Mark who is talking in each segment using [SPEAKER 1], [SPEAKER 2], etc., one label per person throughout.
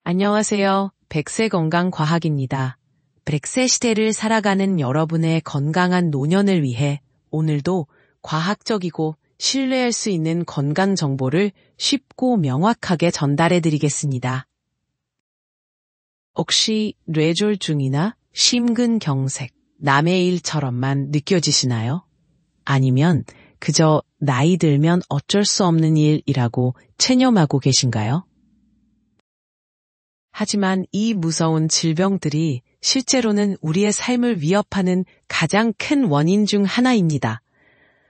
[SPEAKER 1] 안녕하세요. 100세 건강과학입니다. 100세 시대를 살아가는 여러분의 건강한 노년을 위해 오늘도 과학적이고 신뢰할 수 있는 건강 정보를 쉽고 명확하게 전달해 드리겠습니다. 혹시 뇌졸중이나 심근경색, 남의 일처럼만 느껴지시나요? 아니면 그저 나이 들면 어쩔 수 없는 일이라고 체념하고 계신가요? 하지만 이 무서운 질병들이 실제로는 우리의 삶을 위협하는 가장 큰 원인 중 하나입니다.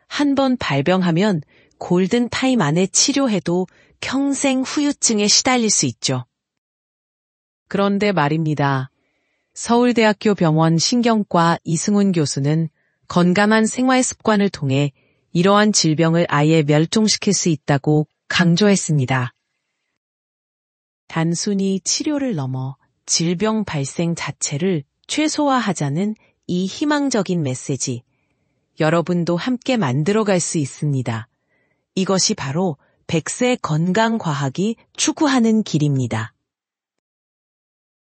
[SPEAKER 1] 한 번 발병하면 골든타임 안에 치료해도 평생 후유증에 시달릴 수 있죠. 그런데 말입니다. 서울대학교 병원 신경과 이승훈 교수는 건강한 생활 습관을 통해 이러한 질병을 아예 멸종시킬 수 있다고 강조했습니다. 단순히 치료를 넘어 질병 발생 자체를 최소화하자는 이 희망적인 메시지, 여러분도 함께 만들어갈 수 있습니다. 이것이 바로 100세 건강과학이 추구하는 길입니다.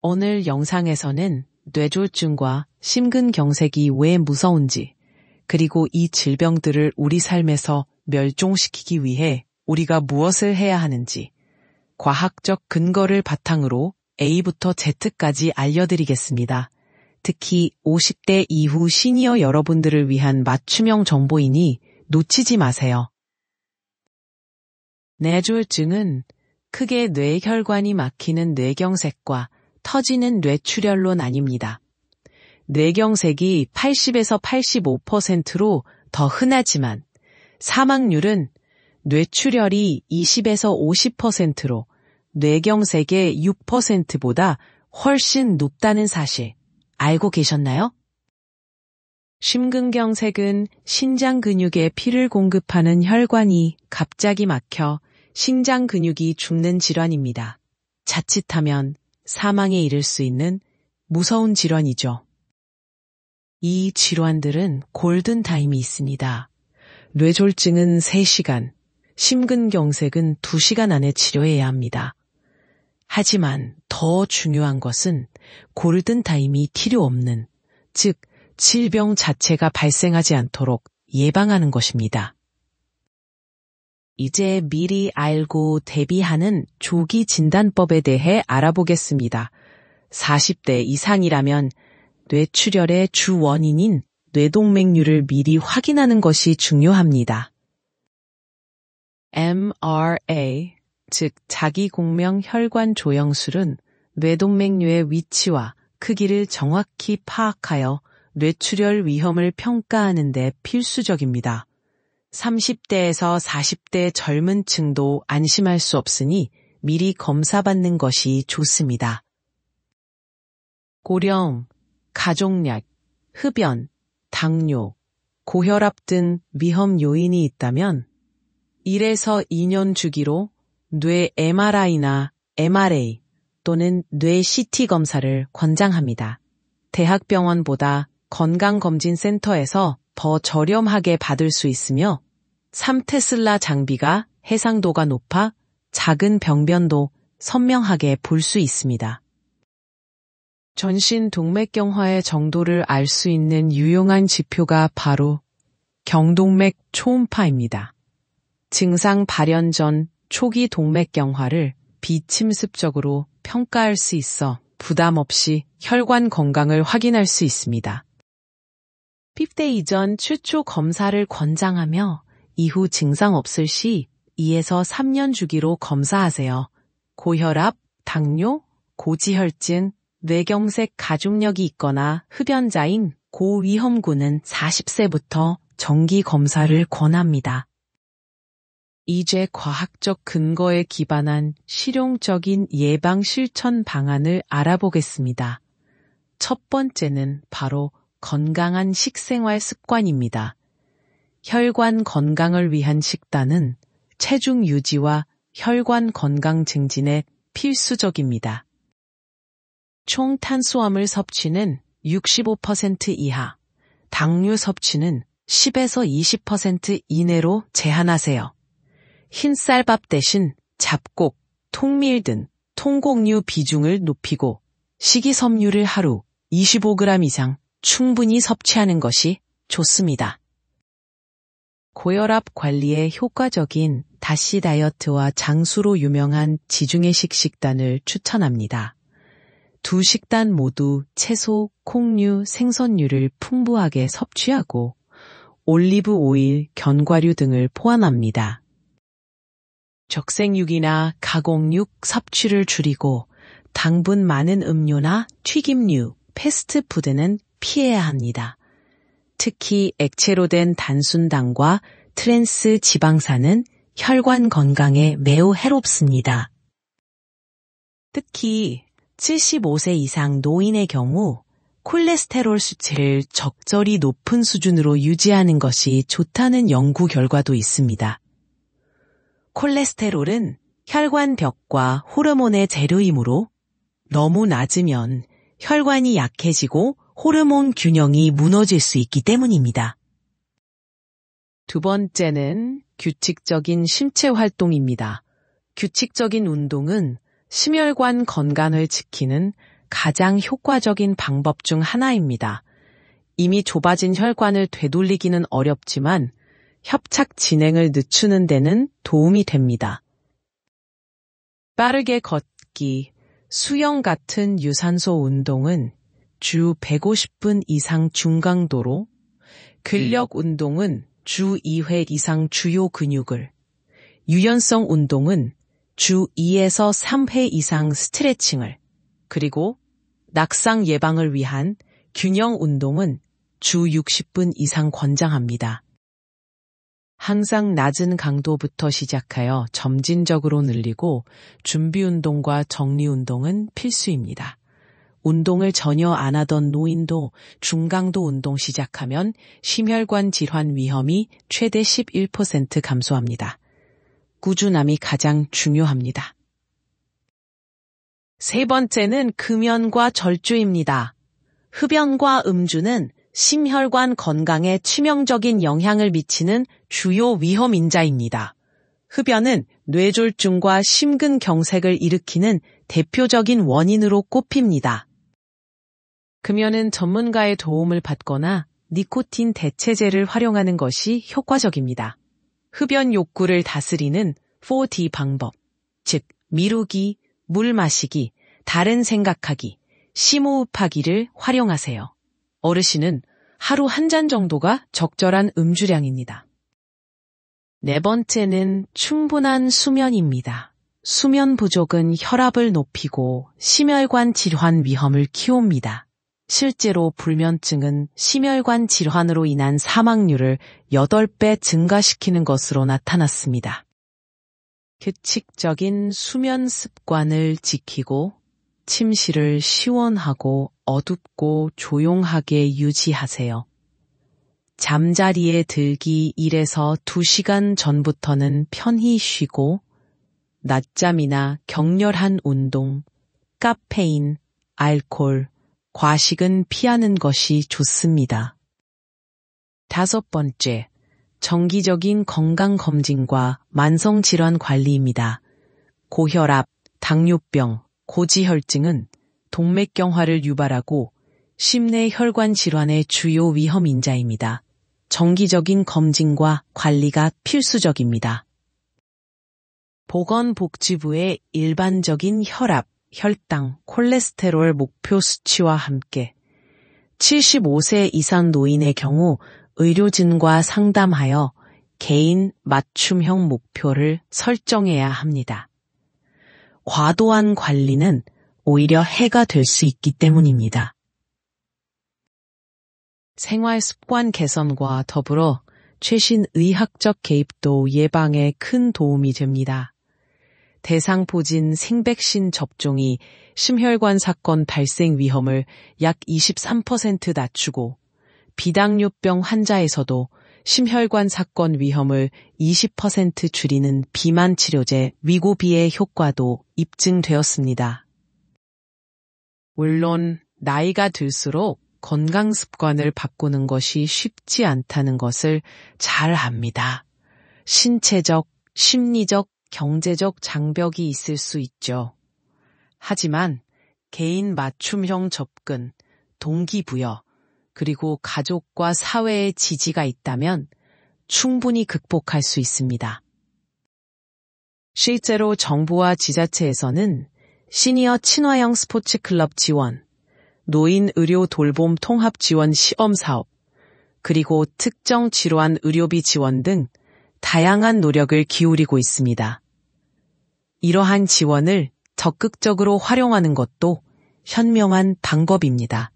[SPEAKER 1] 오늘 영상에서는 뇌졸중과 심근경색이 왜 무서운지, 그리고 이 질병들을 우리 삶에서 멸종시키기 위해 우리가 무엇을 해야 하는지, 과학적 근거를 바탕으로 A부터 Z까지 알려드리겠습니다. 특히 50대 이후 시니어 여러분들을 위한 맞춤형 정보이니 놓치지 마세요. 뇌졸중은 크게 뇌혈관이 막히는 뇌경색과 터지는 뇌출혈로 나뉩니다. 뇌경색이 80에서 85%로 더 흔하지만 사망률은 뇌출혈이 20에서 50%로 뇌경색의 6%보다 훨씬 높다는 사실 알고 계셨나요? 심근경색은 신장 근육에 피를 공급하는 혈관이 갑자기 막혀 신장 근육이 죽는 질환입니다. 자칫하면 사망에 이를 수 있는 무서운 질환이죠. 이 질환들은 골든타임이 있습니다. 뇌졸중은 3시간, 심근경색은 2시간 안에 치료해야 합니다. 하지만 더 중요한 것은 골든타임이 필요 없는, 즉 질병 자체가 발생하지 않도록 예방하는 것입니다. 이제 미리 알고 대비하는 조기 진단법에 대해 알아보겠습니다. 40대 이상이라면 뇌출혈의 주 원인인 뇌동맥류를 미리 확인하는 것이 중요합니다. MRA, 즉 자기공명 혈관 조영술은 뇌동맥류의 위치와 크기를 정확히 파악하여 뇌출혈 위험을 평가하는 데 필수적입니다. 30대에서 40대 젊은 층도 안심할 수 없으니 미리 검사받는 것이 좋습니다. 고령, 가족약, 흡연, 당뇨, 고혈압 등 위험 요인이 있다면 1에서 2년 주기로 뇌 MRI나 MRA 또는 뇌 CT 검사를 권장합니다. 대학병원보다 건강검진센터에서 더 저렴하게 받을 수 있으며 3테슬라 장비가 해상도가 높아 작은 병변도 선명하게 볼 수 있습니다. 전신 동맥경화의 정도를 알 수 있는 유용한 지표가 바로 경동맥 초음파입니다. 증상 발현 전 초기 동맥경화를 비침습적으로 평가할 수 있어 부담 없이 혈관 건강을 확인할 수 있습니다. 50대 이전 최초 검사를 권장하며 이후 증상 없을 시 2에서 3년 주기로 검사하세요. 고혈압, 당뇨, 고지혈증, 뇌경색 가족력이 있거나 흡연자인 고위험군은 40세부터 정기 검사를 권합니다. 이제 과학적 근거에 기반한 실용적인 예방 실천 방안을 알아보겠습니다. 첫 번째는 바로 건강한 식생활 습관입니다. 혈관 건강을 위한 식단은 체중 유지와 혈관 건강 증진에 필수적입니다. 총 탄수화물 섭취는 65% 이하, 당류 섭취는 10에서 20% 이내로 제한하세요. 흰쌀밥 대신 잡곡, 통밀 등 통곡류 비중을 높이고 식이섬유를 하루 25g 이상 충분히 섭취하는 것이 좋습니다. 고혈압 관리에 효과적인 다시 다이어트와 장수로 유명한 지중해식 식단을 추천합니다. 두 식단 모두 채소, 콩류, 생선류를 풍부하게 섭취하고 올리브 오일, 견과류 등을 포함합니다. 적색육이나 가공육 섭취를 줄이고 당분 많은 음료나 튀김류, 패스트푸드는 피해야 합니다. 특히 액체로 된 단순당과 트랜스 지방산은 혈관 건강에 매우 해롭습니다. 특히 75세 이상 노인의 경우 콜레스테롤 수치를 적절히 높은 수준으로 유지하는 것이 좋다는 연구 결과도 있습니다. 콜레스테롤은 혈관벽과 호르몬의 재료이므로 너무 낮으면 혈관이 약해지고 호르몬 균형이 무너질 수 있기 때문입니다. 두 번째는 규칙적인 신체 활동입니다. 규칙적인 운동은 심혈관 건강을 지키는 가장 효과적인 방법 중 하나입니다. 이미 좁아진 혈관을 되돌리기는 어렵지만 협착 진행을 늦추는 데는 도움이 됩니다. 빠르게 걷기, 수영 같은 유산소 운동은 주 150분 이상 중강도로, 근력 운동은 주 2회 이상 주요 근육을, 유연성 운동은 주 2에서 3회 이상 스트레칭을, 그리고 낙상 예방을 위한 균형 운동은 주 60분 이상 권장합니다. 항상 낮은 강도부터 시작하여 점진적으로 늘리고 준비 운동과 정리 운동은 필수입니다. 운동을 전혀 안 하던 노인도 중강도 운동 시작하면 심혈관 질환 위험이 최대 11% 감소합니다. 꾸준함이 가장 중요합니다. 세 번째는 금연과 절주입니다. 흡연과 음주는 심혈관 건강에 치명적인 영향을 미치는 주요 위험 인자입니다. 흡연은 뇌졸중과 심근경색을 일으키는 대표적인 원인으로 꼽힙니다. 금연은 전문가의 도움을 받거나 니코틴 대체제를 활용하는 것이 효과적입니다. 흡연 욕구를 다스리는 4D 방법, 즉 미루기, 물 마시기, 다른 생각하기, 심호흡하기를 활용하세요. 어르신은 하루 한 잔 정도가 적절한 음주량입니다. 네 번째는 충분한 수면입니다. 수면 부족은 혈압을 높이고 심혈관 질환 위험을 키웁니다. 실제로 불면증은 심혈관 질환으로 인한 사망률을 8배 증가시키는 것으로 나타났습니다. 규칙적인 수면 습관을 지키고 침실을 시원하고 어둡고 조용하게 유지하세요. 잠자리에 들기 1에서 2시간 전부터는 편히 쉬고 낮잠이나 격렬한 운동, 카페인, 알코올, 과식은 피하는 것이 좋습니다. 다섯 번째, 정기적인 건강검진과 만성질환 관리입니다. 고혈압, 당뇨병, 고지혈증은 동맥경화를 유발하고 심내 혈관 질환의 주요 위험 인자입니다. 정기적인 검진과 관리가 필수적입니다. 보건복지부의 일반적인 혈압, 혈당, 콜레스테롤 목표 수치와 함께 75세 이상 노인의 경우 의료진과 상담하여 개인 맞춤형 목표를 설정해야 합니다. 과도한 관리는 오히려 해가 될 수 있기 때문입니다. 생활 습관 개선과 더불어 최신 의학적 개입도 예방에 큰 도움이 됩니다. 대상포진 생백신 접종이 심혈관 사건 발생 위험을 약 23% 낮추고 비당뇨병 환자에서도 심혈관 사건 위험을 20% 줄이는 비만 치료제 위고비의 효과도 입증되었습니다. 물론 나이가 들수록 건강 습관을 바꾸는 것이 쉽지 않다는 것을 잘 압니다. 신체적, 심리적, 경제적 장벽이 있을 수 있죠. 하지만 개인 맞춤형 접근, 동기부여, 그리고 가족과 사회의 지지가 있다면 충분히 극복할 수 있습니다. 실제로 정부와 지자체에서는 시니어 친화형 스포츠 클럽 지원, 노인 의료 돌봄 통합 지원 시험 사업, 그리고 특정 질환 의료비 지원 등 다양한 노력을 기울이고 있습니다. 이러한 지원을 적극적으로 활용하는 것도 현명한 방법입니다.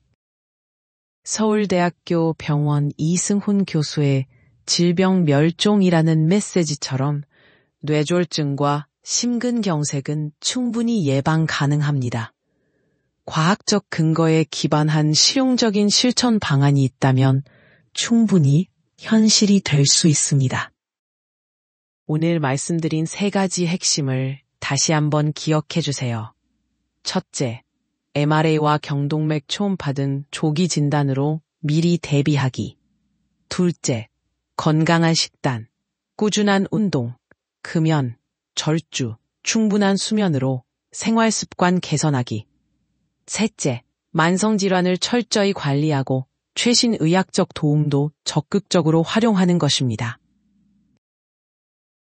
[SPEAKER 1] 서울대학교 병원 이승훈 교수의 질병 멸종이라는 메시지처럼 뇌졸중과 심근경색은 충분히 예방 가능합니다. 과학적 근거에 기반한 실용적인 실천 방안이 있다면 충분히 현실이 될 수 있습니다. 오늘 말씀드린 3가지 핵심을 다시 한번 기억해 주세요. 첫째, MRA와 경동맥 초음파 등 조기 진단으로 미리 대비하기. 둘째, 건강한 식단, 꾸준한 운동, 금연, 절주, 충분한 수면으로 생활 습관 개선하기. 셋째, 만성질환을 철저히 관리하고 최신 의학적 도움도 적극적으로 활용하는 것입니다.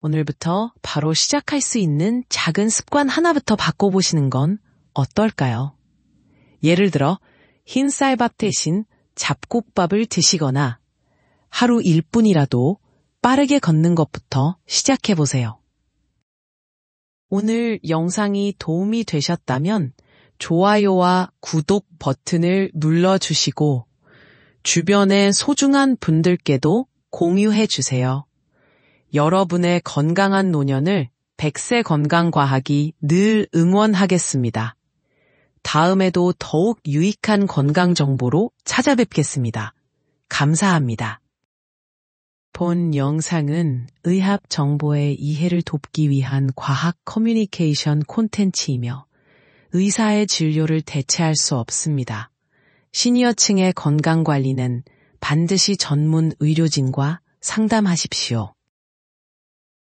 [SPEAKER 1] 오늘부터 바로 시작할 수 있는 작은 습관 하나부터 바꿔보시는 건 어떨까요? 예를 들어 흰 쌀밥 대신 잡곡밥을 드시거나 하루 1분이라도 빠르게 걷는 것부터 시작해보세요. 오늘 영상이 도움이 되셨다면 좋아요와 구독 버튼을 눌러주시고 주변의 소중한 분들께도 공유해주세요. 여러분의 건강한 노년을 100세 건강과학이 늘 응원하겠습니다. 다음에도 더욱 유익한 건강 정보로 찾아뵙겠습니다. 감사합니다. 본 영상은 의학 정보의 이해를 돕기 위한 과학 커뮤니케이션 콘텐츠이며 의사의 진료를 대체할 수 없습니다. 시니어층의 건강관리는 반드시 전문 의료진과 상담하십시오.